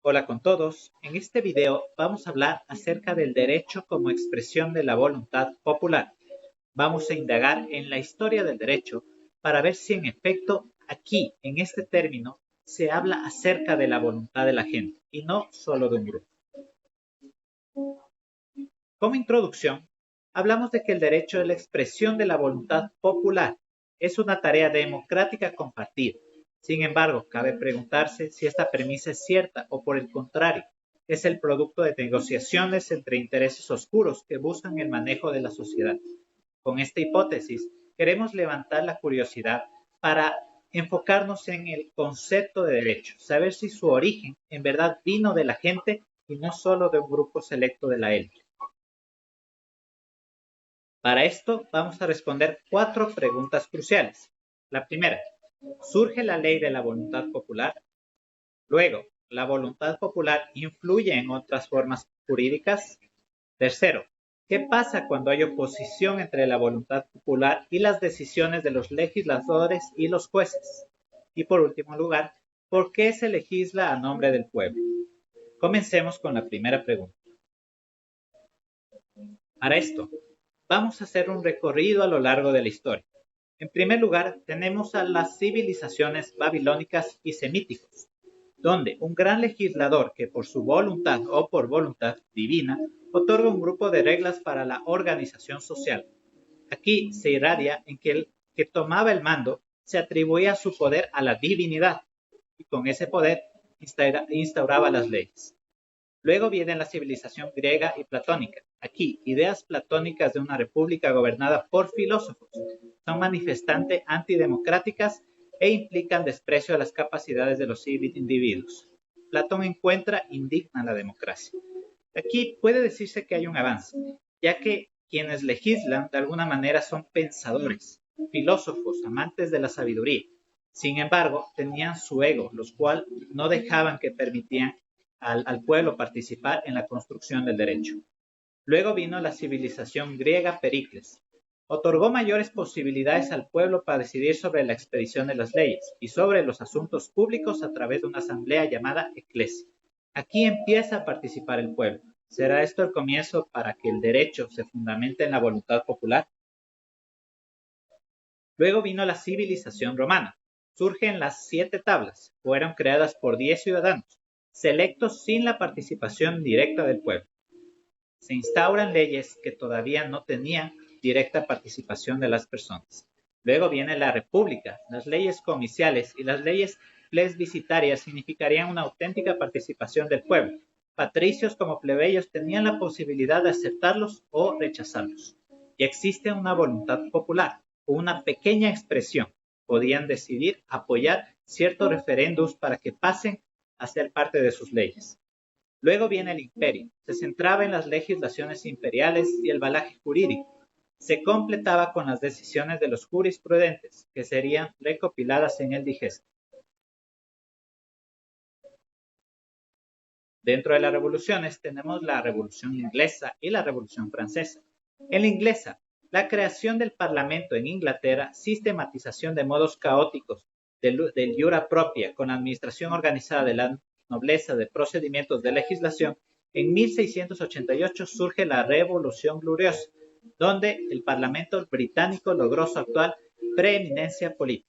Hola con todos, en este video vamos a hablar acerca del derecho como expresión de la voluntad popular. Vamos a indagar en la historia del derecho para ver si en efecto aquí, en este término, se habla acerca de la voluntad de la gente y no solo de un grupo. Como introducción, hablamos de que el derecho es la expresión de la voluntad popular. Es una tarea democrática compartida. Sin embargo, cabe preguntarse si esta premisa es cierta o por el contrario, es el producto de negociaciones entre intereses oscuros que buscan el manejo de la sociedad. Con esta hipótesis, queremos levantar la curiosidad para enfocarnos en el concepto de derecho, saber si su origen en verdad vino de la gente y no solo de un grupo selecto de la élite. Para esto vamos a responder 4 preguntas cruciales. La primera, ¿surge la ley de la voluntad popular? Luego, ¿la voluntad popular influye en otras formas jurídicas? Tercero, ¿qué pasa cuando hay oposición entre la voluntad popular y las decisiones de los legisladores y los jueces? Y por último lugar, ¿por qué se legisla a nombre del pueblo? Comencemos con la primera pregunta. Para esto, vamos a hacer un recorrido a lo largo de la historia. En primer lugar, tenemos a las civilizaciones babilónicas y semíticos, donde un gran legislador que por su voluntad o por voluntad divina otorga un grupo de reglas para la organización social. Aquí se irradia en que el que tomaba el mando se atribuía su poder a la divinidad y con ese poder instauraba las leyes. Luego viene la civilización griega y platónica. Aquí, ideas platónicas de una república gobernada por filósofos son manifestamente antidemocráticas e implican desprecio a las capacidades de los individuos. Platón encuentra indigna la democracia. Aquí puede decirse que hay un avance, ya que quienes legislan de alguna manera son pensadores, filósofos, amantes de la sabiduría. Sin embargo, tenían su ego, los cuales no dejaban que permitían al pueblo participar en la construcción del derecho. Luego vino la civilización griega Pericles. Otorgó mayores posibilidades al pueblo para decidir sobre la expedición de las leyes y sobre los asuntos públicos a través de una asamblea llamada eclesia. Aquí empieza a participar el pueblo. ¿Será esto el comienzo para que el derecho se fundamente en la voluntad popular? Luego vino la civilización romana. Surgen las 7 tablas. Fueron creadas por 10 ciudadanos, selectos sin la participación directa del pueblo. Se instauran leyes que todavía no tenían directa participación de las personas. Luego viene la república. Las leyes comiciales y las leyes plebiscitarias significarían una auténtica participación del pueblo. Patricios como plebeyos tenían la posibilidad de aceptarlos o rechazarlos. Y existe una voluntad popular o una pequeña expresión. Podían decidir apoyar ciertos referendos para que pasen a ser parte de sus leyes. Luego viene el imperio. Se centraba en las legislaciones imperiales y el bagaje jurídico. Se completaba con las decisiones de los jurisprudentes, que serían recopiladas en el digesto. Dentro de las revoluciones tenemos la Revolución Inglesa y la Revolución Francesa. En la inglesa, la creación del Parlamento en Inglaterra, sistematización de modos caóticos del iura propria con la administración organizada de la nobleza de procedimientos de legislación. En 1688 surge la Revolución Gloriosa, donde el Parlamento británico logró su actual preeminencia política.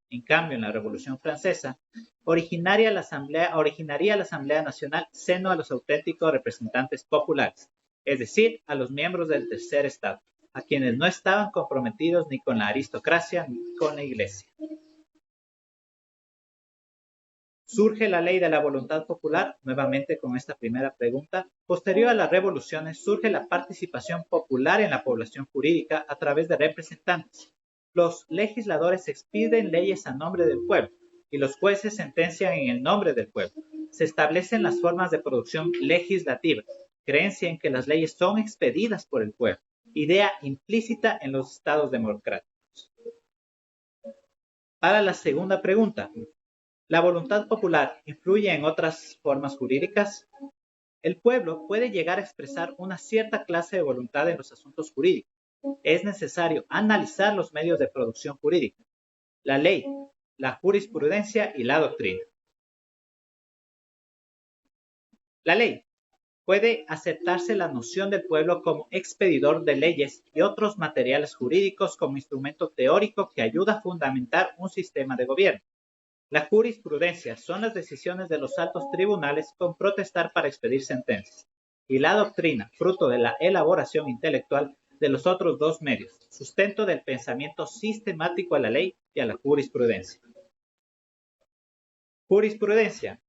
En cambio, en la Revolución Francesa, originaría la Asamblea Nacional seno a los auténticos representantes populares, es decir, a los miembros del tercer estado, a quienes no estaban comprometidos ni con la aristocracia ni con la iglesia. Surge la ley de la voluntad popular, nuevamente con esta primera pregunta. Posterior a las revoluciones, surge la participación popular en la población jurídica a través de representantes. Los legisladores expiden leyes a nombre del pueblo y los jueces sentencian en el nombre del pueblo. Se establecen las formas de producción legislativa, creencia en que las leyes son expedidas por el pueblo, idea implícita en los estados democráticos. Para la segunda pregunta, ¿la voluntad popular influye en otras formas jurídicas? El pueblo puede llegar a expresar una cierta clase de voluntad en los asuntos jurídicos. Es necesario analizar los medios de producción jurídica, la ley, la jurisprudencia y la doctrina. La ley. Puede aceptarse la noción del pueblo como expedidor de leyes y otros materiales jurídicos como instrumento teórico que ayuda a fundamentar un sistema de gobierno. La jurisprudencia son las decisiones de los altos tribunales con protestar para expedir sentencias. Y la doctrina, fruto de la elaboración intelectual de los otros dos medios, sustento del pensamiento sistemático a la ley y a la jurisprudencia. Jurisprudencia.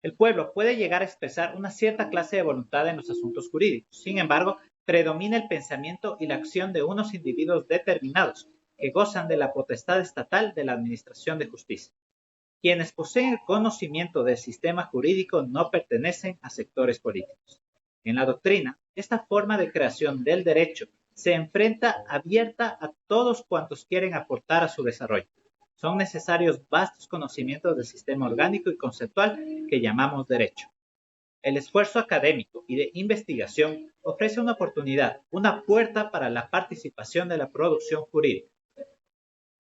El pueblo puede llegar a expresar una cierta clase de voluntad en los asuntos jurídicos. Sin embargo, predomina el pensamiento y la acción de unos individuos determinados que gozan de la potestad estatal de la administración de justicia. Quienes poseen el conocimiento del sistema jurídico no pertenecen a sectores políticos. En la doctrina, esta forma de creación del derecho se enfrenta abierta a todos cuantos quieren aportar a su desarrollo. Son necesarios vastos conocimientos del sistema orgánico y conceptual que llamamos derecho. El esfuerzo académico y de investigación ofrece una oportunidad, una puerta para la participación de la producción jurídica.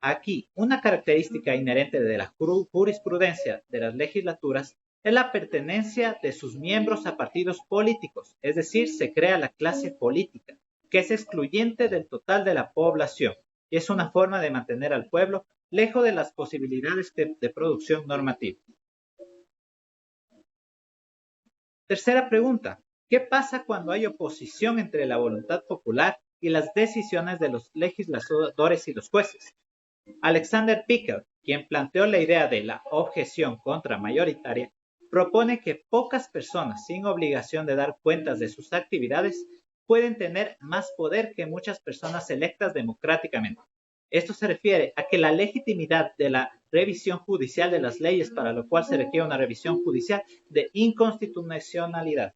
Aquí, una característica inherente de la jurisprudencia de las legislaturas es la pertenencia de sus miembros a partidos políticos, es decir, se crea la clase política, que es excluyente del total de la población y es una forma de mantener al pueblo lejos de las posibilidades de producción normativa. Tercera pregunta, ¿qué pasa cuando hay oposición entre la voluntad popular y las decisiones de los legisladores y los jueces? Alexander Pickett, quien planteó la idea de la objeción contramayoritaria, propone que pocas personas sin obligación de dar cuentas de sus actividades pueden tener más poder que muchas personas electas democráticamente. Esto se refiere a que la legitimidad de la revisión judicial de las leyes, para lo cual se requiere una revisión judicial de inconstitucionalidad.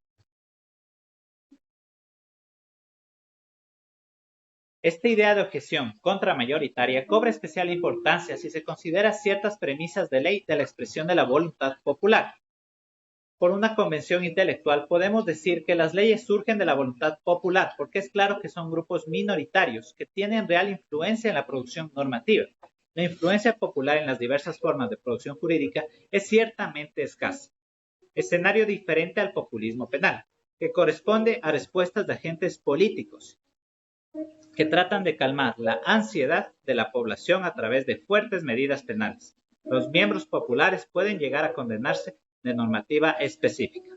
Esta idea de objeción contramayoritaria cobra especial importancia si se considera ciertas premisas de ley de la expresión de la voluntad popular. Por una convención intelectual podemos decir que las leyes surgen de la voluntad popular, porque es claro que son grupos minoritarios que tienen real influencia en la producción normativa. La influencia popular en las diversas formas de producción jurídica es ciertamente escasa. Escenario diferente al populismo penal, que corresponde a respuestas de agentes políticos que tratan de calmar la ansiedad de la población a través de fuertes medidas penales. Los miembros populares pueden llegar a condenarse de normativa específica.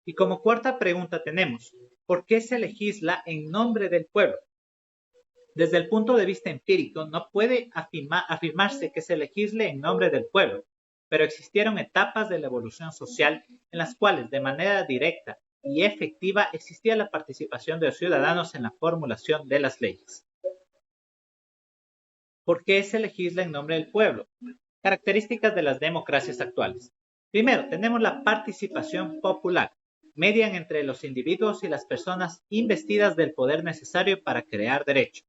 Y como cuarta pregunta tenemos, ¿por qué se legisla en nombre del pueblo? Desde el punto de vista empírico, no puede afirmarse que se legisle en nombre del pueblo, pero existieron etapas de la evolución social en las cuales de manera directa y efectiva existía la participación de los ciudadanos en la formulación de las leyes. ¿Por qué se legisla en nombre del pueblo? Características de las democracias actuales. Primero, tenemos la participación popular. Median entre los individuos y las personas investidas del poder necesario para crear derecho.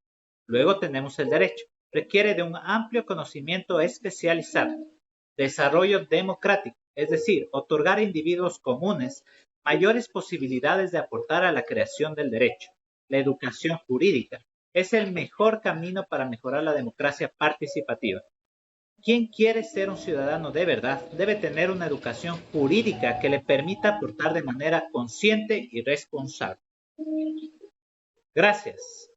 Luego tenemos el derecho. Requiere de un amplio conocimiento especializado. Desarrollo democrático, es decir, otorgar a individuos comunes mayores posibilidades de aportar a la creación del derecho. La educación jurídica es el mejor camino para mejorar la democracia participativa. Quien quiere ser un ciudadano de verdad debe tener una educación jurídica que le permita aportar de manera consciente y responsable. Gracias.